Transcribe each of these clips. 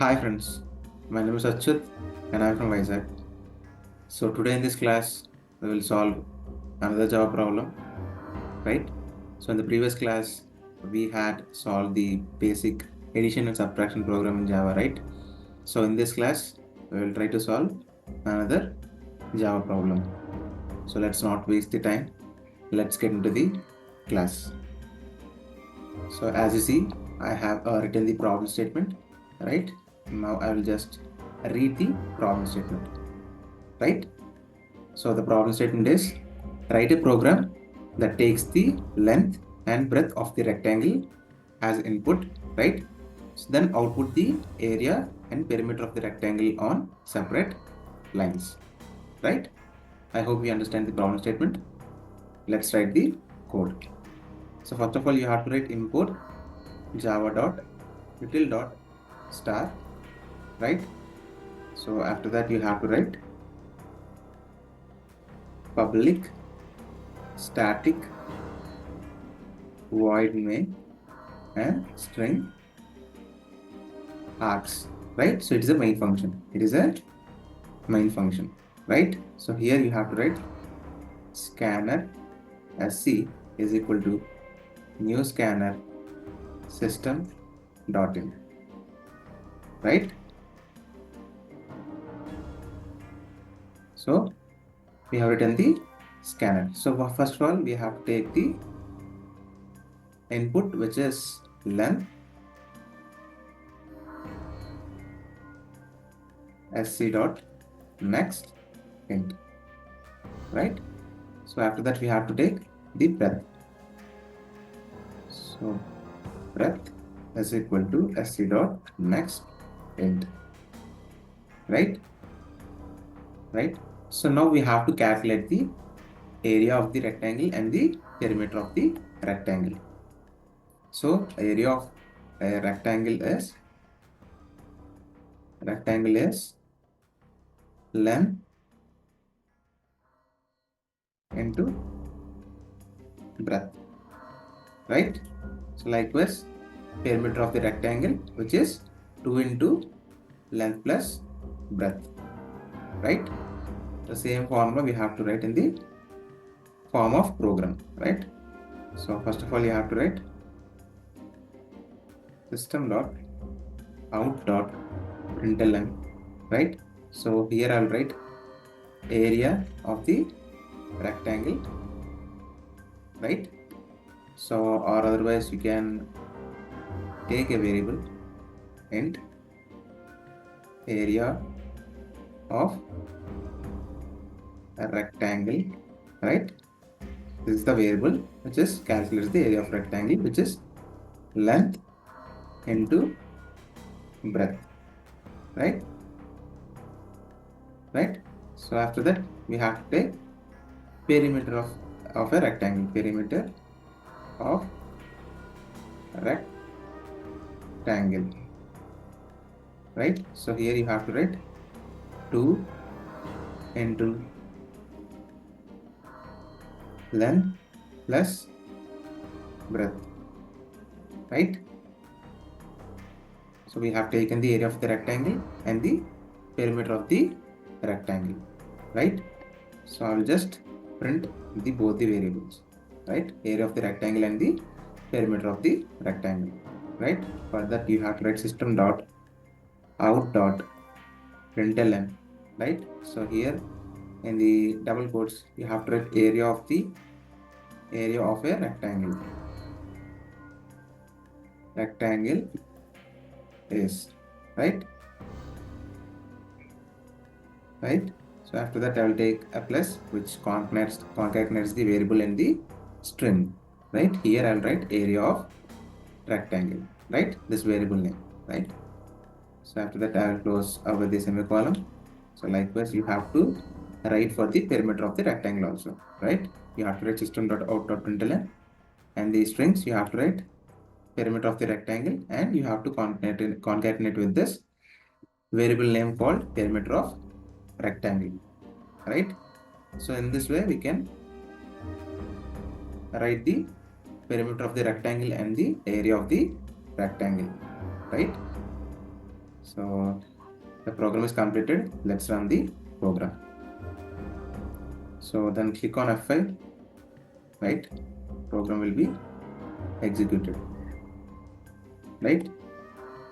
Hi friends, my name is Achyut and I am from Vizag. So today in this class we will solve another Java problem, right? So in the previous class we had solved the basic addition and subtraction program in Java, right? So in this class we will try to solve another Java problem. So let's not waste the time. Let's get into the class. So as you see, I have written the problem statement, right? Now I will just read the problem statement, right? So the problem statement is write a program that takes the length and breadth of the rectangle as input, right? So then output the area and perimeter of the rectangle on separate lines, right? I hope you understand the problem statement. Let's write the code. So first of all, you have to write import java.util.star, right? So after that, you have to write public static void main and string args, right? So it is a main function. It is a main function, right? So here you have to write scanner sc is equal to new scanner system dot in, right? So we have written the scanner. So first of all, we have to take the input, which is length sc dot next int, right? So after that, we have to take the breadth. So breadth is equal to sc dot next int, right? Right. So now we have to calculate the area of the rectangle and the perimeter of the rectangle. So area of a rectangle is length into breadth, right? So likewise, perimeter of the rectangle, which is 2 into length plus breadth, right? The same formula we have to write in the form of program, right? So first of all, you have to write system dot out dot println, right? So here I'll write area of the rectangle, right? So or otherwise you can take a variable int area of a rectangle, right? This is the variable which is calculates the area of rectangle, which is length into breadth, right? Right. So after that we have to take perimeter of a rectangle, perimeter of rectangle, right? So here you have to write 2 into length plus breadth, right? So we have taken the area of the rectangle and the perimeter of the rectangle, right? So I will just print the both the variables, right? Area of the rectangle and the perimeter of the rectangle, right? For that you have to write system dot out dot println, right? So here in the double quotes you have to write area of a rectangle is, right? So after that I will take a plus which concatenates the variable and the string, right? Here I'll write area of rectangle, right? This variable name, right? So after that I will close over the semicolon. So likewise you have to write for the perimeter of the rectangle also, right? You have to write system.out.println and the strings you have to write perimeter of the rectangle and you have to concatenate with this variable name called perimeter of rectangle, right? So in this way we can write the perimeter of the rectangle and the area of the rectangle, right? So the program is completed. Let's run the program. So then click on F5, right? Program will be executed, right?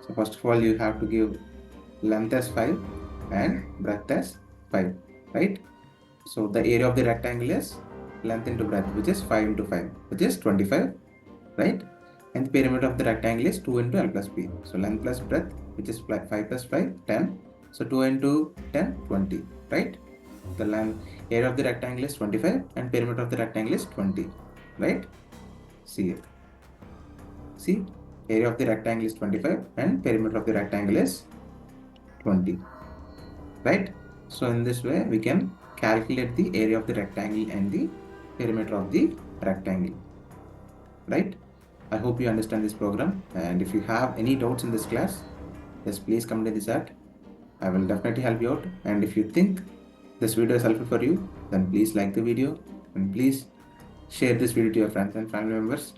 So first of all, you have to give length as 5 and breadth as 5, right? So the area of the rectangle is length into breadth, which is 5 into 5, which is 25, right? And the perimeter of the rectangle is 2 into L plus B. So length plus breadth, which is 5 plus 5, 10. So 2 into 10, 20, right? The length area of the rectangle is 25 and perimeter of the rectangle is 20, right? See it. See, area of the rectangle is 25 and perimeter of the rectangle is 20, right? So in this way, we can calculate the area of the rectangle and the perimeter of the rectangle, right? I hope you understand this program, and if you have any doubts in this class, just please comment in the chat. I will definitely help you out. And if you think this video is helpful for you, then please like the video and please share this video to your friends and family members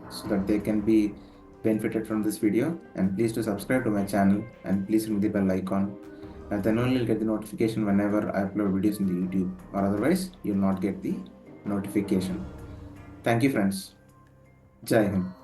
so that they can be benefited from this video. And please do subscribe to my channel and please ring the bell icon. And then only you'll get the notification whenever I upload videos in the YouTube, or otherwise you'll not get the notification. Thank you, friends. Jai Hind.